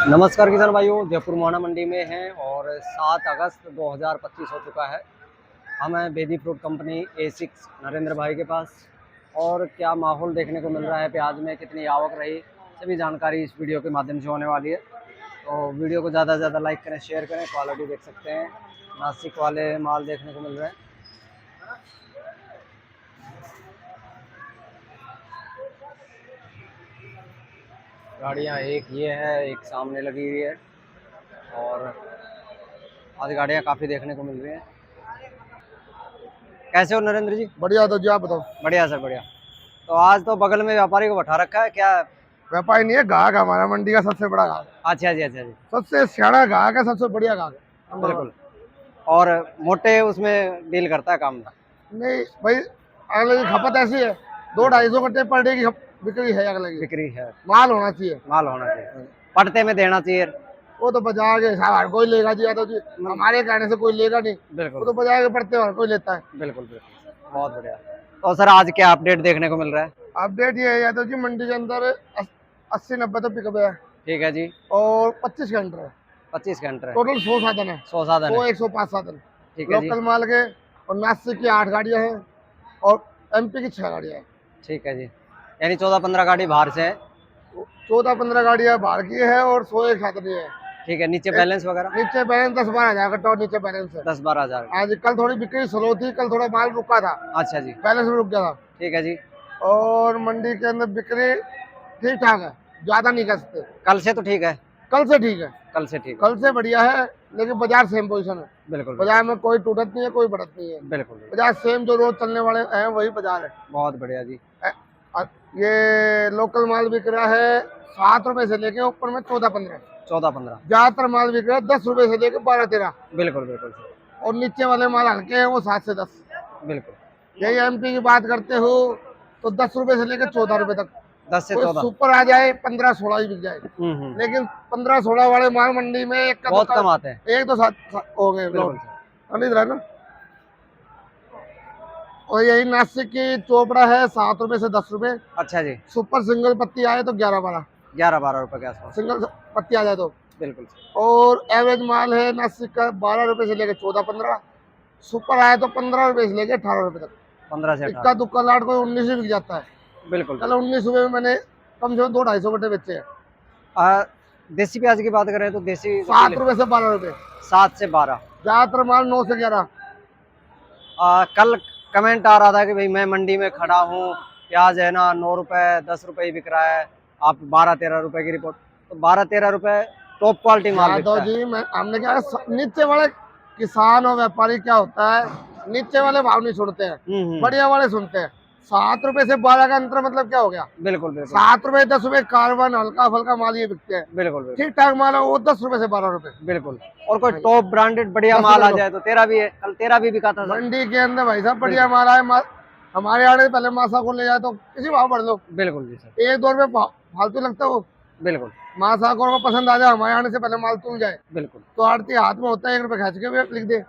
नमस्कार किसान भाइयों, जयपुर मोहाना मंडी में हैं और 7 अगस्त 2025 हो चुका है। हम हैं Bedi fruit company A6 Narendra भाई के पास। और क्या माहौल देखने को मिल रहा है, प्याज में कितनी आवक रही, सभी जानकारी इस वीडियो के माध्यम से होने वाली है। तो वीडियो को ज़्यादा से ज़्यादा लाइक करें, शेयर करें। क्वालिटी देख सकते हैं, नासिक वाले माल देखने को मिल रहे हैं। गाड़ियाँ एक ये है, एक सामने लगी हुई है और आज गाड़ियाँ काफ़ी देखने को मिल रही हैं। कैसे हो नरेंद्र जी? बढ़िया। तो जी आप बताओ। बढ़िया सर, बढ़िया। तो आज तो बगल में व्यापारी को बैठा रखा है क्या? व्यापारी नहीं है, ग्राहक हमारा मंडी का सबसे बड़ा ग्राहक। अच्छा जी, अच्छा जी। सबसे सियाना ग्राहक है, सबसे बढ़िया ग्राहक है। बिल्कुल। और मोटे उसमें डील करता है काम। नहीं भाई, अगले की खपत ऐसी है, 200-250 कट्टे पर डे की बिक्री है। अगले की बिक्री है, माल होना चाहिए, माल होना चाहिए, पड़ते में देना चाहिए। वो तो बाजार के हिसाब हर कोई लेगा जी। तो जी हमारे कहने से कोई लेगा नहीं। बिल्कुल, वो तो बाजार के पड़ते हर कोई लेता है। बिल्कुल बिल्कुल, बहुत बढ़िया। तो सर आज क्या अपडेट देखने को मिल रहा है? अपडेट ये है तो जी मंडी के अंदर 80-90 तो पिकअप है। ठीक है जी। और 25 का एंटर है। 25 का एंटर है। टोटल 100 साधन है। 100 साधन है। 105 साधन ठीक है जी। लोकल माल के। और नासिक की 8 गाड़ियां हैं और MP की 6 गाड़ियां हैं। ठीक है जी, यानी 14-15 गाड़ी बाहर से है। 14-15 गाड़ियां बाहर की है और 100 एक साथ है। ठीक है, नीचे बैलेंस वगैरह? नीचे बैलेंस 10-12 हजार का टॉप नीचे बैलेंस है। 10-12 हज़ार। आज कल थोड़ी बिक्री स्लो थी, कल थोड़ा माल रुका था। अच्छा जी, बैलेंस में रुक गया था। ठीक है जी। और मंडी के अंदर बिक्री ठीक ठाक है, ज्यादा नहीं कह सकते। कल से तो ठीक है? कल से ठीक है, कल से ठीक है, कल से बढ़िया है। लेकिन बाजार सेम पोजीशन है। बिल्कुल बाजार में कोई टूटत नहीं है, कोई बढ़त नहीं है। बिल्कुल। बाजार सेम जो रोज चलने वाले हैं वही बाजार है। बहुत बढ़िया जी। ये लोकल माल बिक रहा है 7 रुपए से लेके ऊपर में 14-15। 14-15। ज्यादातर माल बिक रहा है 10 रुपए से लेके 12-13। बिल्कुल बिल्कुल सर। और नीचे वाले माल हल्के हैं, वो 7 से 10। बिल्कुल। यही MP की बात करते हो तो 10 रुपए से लेकर 14 रुपए तक। 10 से कोई 14। सुपर आ जाए 15-16 ही बिक जाए। लेकिन 15-16 वाले माल मंडी में एक का बहुत कम आते हैं। एक तो 7 हो गए बिल्कुल सर। ना। और यही नासिक की चोपड़ा है 7 रुपए से 10 रुपए। अच्छा जी। सुपर सिंगल पत्ती आए तो 11-12। 11-12 रुपए के आसपास। सिंगल पत्ती आ जाए तो बिल्कुल। और एवरेज माल है नासिक का 12 रुपए से लेकर 14-15। सुपर आए तो 15 रुपए से लेकर 18 रुपए तक। 15 से 18। इक्का दुक्का लाट कोई 19 ही बिक जाता है। बिल्कुल। कल 19 रुपए में मैंने कम से कम 200-250 कट्टे बेचे हैं। देसी प्याज की बात करें तो देसी 7 रुपए से 12 रुपए। 7 से 12। ज्यादातर माल 9 से 11। कल कमेंट आ रहा था कि भाई मैं मंडी में खड़ा हूँ, प्याज है ना 9 रुपए 10 रुपए ही बिक रहा है, आप 12-13 रुपए की रिपोर्ट। तो 12-13 रुपए टॉप क्वालिटी माल बिकता है। जी मैं हमने क्या नीचे वाले किसान और व्यापारी क्या होता है, नीचे वाले भाव नहीं सुनते हैं, बढ़िया वाले सुनते हैं। 7 रुपए से 12 का अंतर मतलब क्या हो गया? बिल्कुल बिल्कुल। 7 रुपए 10 रुपए कार्बन हल्का फल्का माल ये बिकते हैं। बिल्कुल ठीक ठाक माल है वो 10 रुपए से 12 रुपए। बिल्कुल। और कोई टॉप ब्रांडेड बढ़िया माल आ जाए तो 13 भी है। कल 13 भी बिका था मंडी के अंदर भाई साहब बढ़िया माल आए। हमारे आड़े पहले मासा को ले जाए तो किसी भाव बढ़ लो। बिल्कुल जी सर। 1-2 रुपए फालतू लगता है वो। बिल्कुल। मासा को पसंद आ जाए, हमारे आने से पहले माल तुल जाए। बिल्कुल। तो आड़ती हाथ में होता है 1 रुपए खींच के भी लिख दे,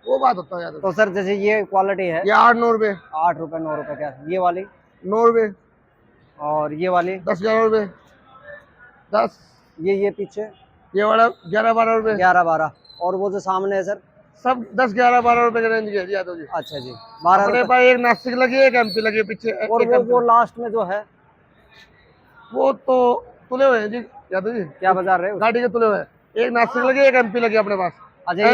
वो बात होता है। तो सर जैसे ये क्वालिटी है ये 8-9 रुपए। 8 रुपए 9 रुपए क्या? ये वाली 9 रुपए। और ये वाली 10-11 रुपए। 10। ये पीछे ये वाला 11-12 रुपए। 11-12। और वो जो सामने है सर सब 10-11-12 रुपए के रेंज के यादव जी। अच्छा जी। 12 अपने पास एक नासिक लगी है, एक MP लगी है पीछे। और वो लास्ट में जो है वो तो तुले हुए हैं जी यादव जी। क्या बाजार रहे? गाड़ी के तुले हुए। एक नासिक लगी, एक MP लगी अपने पास। अच्छा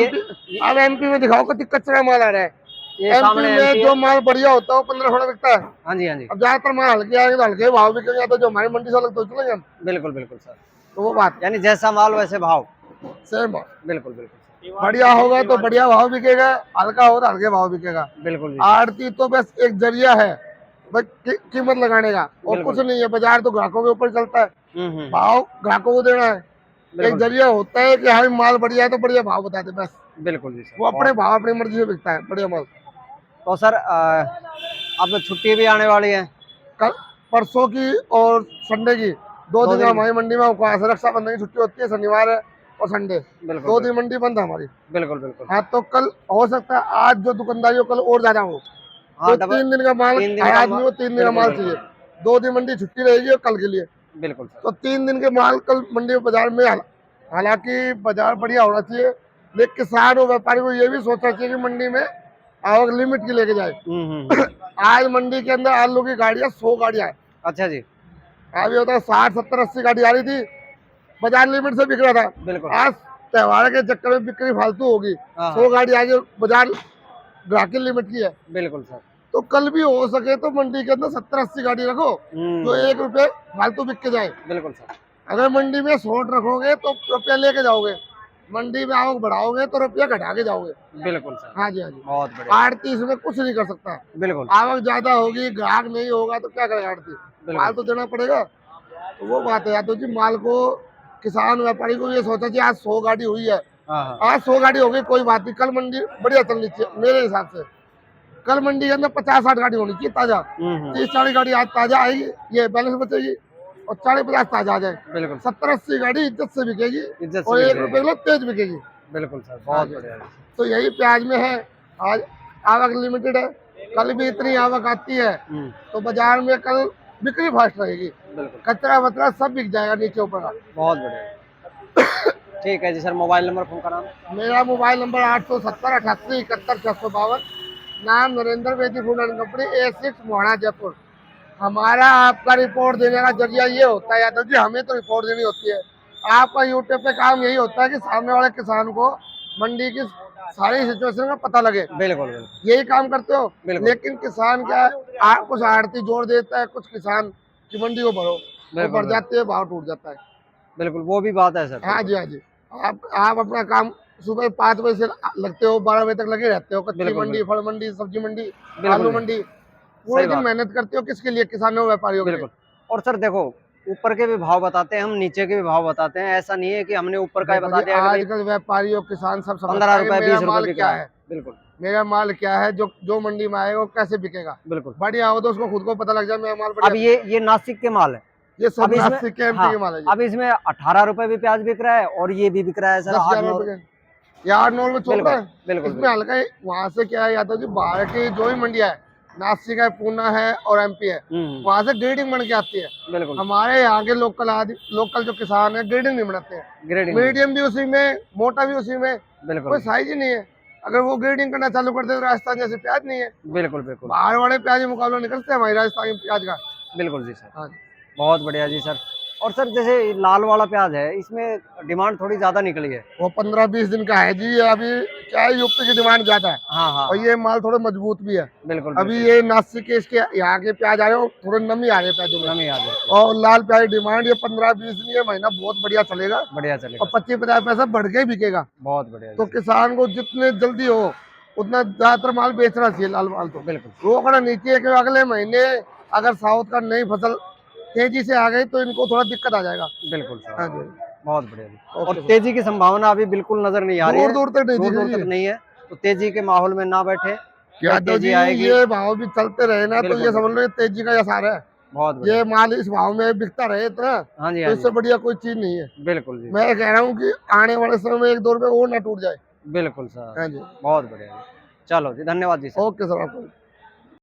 अब MP में दिखाओ कितनी कचरा माल आ रहा है। ये सामने MP में जो माल बढ़िया होता है वो 15-16 बिकता है। हाँ जी, हाँ जी। अब ज्यादातर माल हल्के आएंगे तो हल्के भाव बिकेंगे, तो जो हमारी मंडी से अलग तो चलेंगे हम। बिल्कुल बिल्कुल सर। तो वो बात यानी जैसा माल वैसे भाव। सेम भाव। बिल्कुल बिल्कुल। बढ़िया होगा तो बढ़िया भाव बिकेगा, हल्का हो तो हल्के भाव बिकेगा। बिल्कुल। आड़ती तो बस एक जरिया है कीमत लगाने का, और कुछ नहीं है। बाजार तो ग्राहकों के ऊपर चलता है, भाव ग्राहकों को देना है। एक जरिया होता है कि हाँ माल बढ़िया है तो बढ़िया भाव बताते बस। बिल्कुल जी सर। वो अपने भाव अपनी मर्जी से बिकता है बढ़िया माल। तो सर अब छुट्टी भी आने वाली है, कल परसों की और संडे की 2 दिन हमारी मंडी में अवकाश है। रक्षाबंधन की छुट्टी होती है, शनिवार है और संडे। 2 दिन मंडी बंद है हमारी। बिल्कुल बिल्कुल। हाँ तो कल हो सकता है आज जो दुकानदारी हो कल और ज्यादा हो। तो 3 दिन का माल आदमी को 3 दिन का माल चाहिए। 2 दिन मंडी छुट्टी रहेगी और कल के लिए। बिल्कुल। तो 3 दिन के माल कल मंडी बाजार में हालांकि बाजार बढ़िया होना चाहिए, लेकिन किसान और व्यापारी को ये भी सोचना चाहिए कि मंडी में आवक लिमिट की लेके जाए। आज मंडी के अंदर आलू की गाड़ियां 100 गाड़ियां है। अच्छा जी। अभी होता है 60 70 80 गाड़ी आ रही थी, बाजार लिमिट से बिक रहा था। बिल्कुल। आज त्योहार के चक्कर में बिक्री फालतू होगी, 100 गाड़ी आगे बाजार ग्राहकी लिमिट की है। बिल्कुल सर। तो कल भी हो सके तो मंडी के अंदर 70 80 गाड़ी रखो जो 1 रुपए फालतू बिक के जाए। बिल्कुल सर। अगर मंडी में 100 रखोगे तो रुपया लेके जाओगे, मंडी में आवक बढ़ाओगे तो रुपया घटा के जाओगे। बिल्कुल सर। हाँ जी, हाँ जी। बहुत बढ़िया। आड़ती इसमें कुछ नहीं कर सकता। बिल्कुल। आवक ज्यादा होगी, ग्राहक नहीं होगा तो क्या करेगा आड़ती, माल तो देना पड़ेगा। तो वो बात है, या तो जी माल को किसान व्यापारी को ये सोचा कि आज 100 गाड़ी हुई है, आज 100 गाड़ी हो गई कोई बात नहीं, कल मंडी बढ़िया चलनी चाहिए मेरे हिसाब से। कल मंडी के अंदर 50-60 गाड़ी होनी चाहिए ताजा, 30-40 गाड़ी आज ताजा आएगी, ये बैलेंस बचेगी, और 40-50 ताजा आ जाए। बिल्कुल। 70-80 गाड़ी इज्जत से बिकेगी और 1 रुपए किलो तेज बिकेगी। बिल्कुल सर, बहुत बढ़िया। तो यही प्याज में है, आज आवक लिमिटेड है, कल भी इतनी आवक आती है तो बाजार में कल बिक्री फास्ट रहेगी, कचरा वचरा सब बिक जाएगा नीचे ऊपर का। बहुत बढ़िया। ठीक है जी सर, मोबाइल नंबर फोन का नाम? मेरा मोबाइल नंबर 870 88 71 652, नाम Narendra Bedi food and company, A6 Mohana Jaipur. हमारा आपका रिपोर्ट देने का जरिया ये होता है यादव जी, हमें तो रिपोर्ट देनी होती है, आपका यूट्यूब पे काम यही होता है कि सामने वाले किसान को मंडी की सारी सिचुएशन का पता लगे। बिल्कुल। यही काम करते हो। लेकिन किसान क्या कुछ आड़ती जोड़ देता है, कुछ किसान की मंडी को भरो, वो बढ़ जाती है, भाव टूट जाता है। बिल्कुल, वो भी बात है सर। हाँ जी, हाँ जी। आप अपना काम सुबह 5 बजे से लगते हो, 12 बजे तक लगे रहते हो, कच्ची मंडी, फल मंडी, सब्जी मंडी, आलू मंडी, पूरे दिन मेहनत करते हो, किसके लिए? किसानों व्यापारियों के लिए। और सर देखो, ऊपर के भी भाव बताते हैं हम, नीचे के भी भाव बताते हैं, ऐसा नहीं है कि हमने ऊपर का ही बता दिया। आजकल व्यापारियों किसान सब 15 रुपए 20 रुपए क्या है। बिल्कुल, मेरा माल क्या है, जो मंडी में आएगा वो कैसे बिकेगा। बिल्कुल, बढ़िया हो तो उसको खुद को पता लग जाए मेरा माल बढ़िया। अब ये नासिक के माल है, ये सब नासिक के एमपी के माल है। अब इसमें 18 रुपए भी प्याज बिक रहा है और ये भी बिक रहा है सर 8-9 में चल रहा है। इसमें हल्का वहाँ से क्या है यादव जी, बाहर की जो भी मंडिया है, नासिक है, पूना है और एमपी है, वहाँ से ग्रेडिंग बन के आती है। बिल्कुल। हमारे यहाँ के लोकल जो किसान है ग्रेडिंग नहीं बनाते हैं, मीडियम भी उसी में, मोटा भी उसी में, कोई साइज ही नहीं है। अगर वो ग्रेडिंग करना चालू कर दे तो राजस्थान जैसे प्याज नहीं है। बिल्कुल। बाहर वाले प्याज में मुकाबला नहीं करते हमारी राजस्थान के प्याज का। बिल्कुल जी सर। हाँ, बहुत बढ़िया जी सर। और सर जैसे लाल वाला प्याज है, इसमें डिमांड थोड़ी ज्यादा निकली है, वो 15-20 दिन का है जी। अभी क्या है, यूपी की डिमांड ज्यादा है। हाँ। और ये माल थोड़े मजबूत भी है। बिल्कुल। अभी ये नासिक के इसके यहाँ के प्याज आ रहे हो, थोड़े नमी आ रहे हैं प्याजों में, नमी आ रही है। और लाल प्याज डिमांड ये 15-20 दिन, ये महीना बहुत बढ़िया चलेगा, और 25-50 पैसा बढ़ के बिकेगा। बहुत बढ़िया। तो किसान को जितने जल्दी हो उतना ज्यादातर माल बेचना चाहिए, लाल माल तो। बिल्कुल। रोकना नहीं चाहिए कि अगले महीने अगर साउथ का नई फसल तेजी से आ गई तो इनको थोड़ा दिक्कत आ जाएगा। बिल्कुल सर। हाँ जी, बहुत बढ़िया। और तेजी की संभावना अभी बिल्कुल नजर नहीं आ रही है, दूर तक नहीं है, तो तेजी के माहौल में ना बैठे। क्या तेजी आएगी, ये भाव भी चलते रहे ना तो ये समझ लो तेजी का असर है। बहुत ये माल इस भाव में बिकता रहे इतना, हाँ जी, तो इससे बढ़िया कोई चीज नहीं है। बिल्कुल जी। मैं कह रहा हूँ कि आने वाले समय में 1-2 रुपए और ना टूट जाए। बिल्कुल सर। हाँ जी, बहुत बढ़िया। चलो जी, धन्यवाद जी सर। ओके सर, आपको।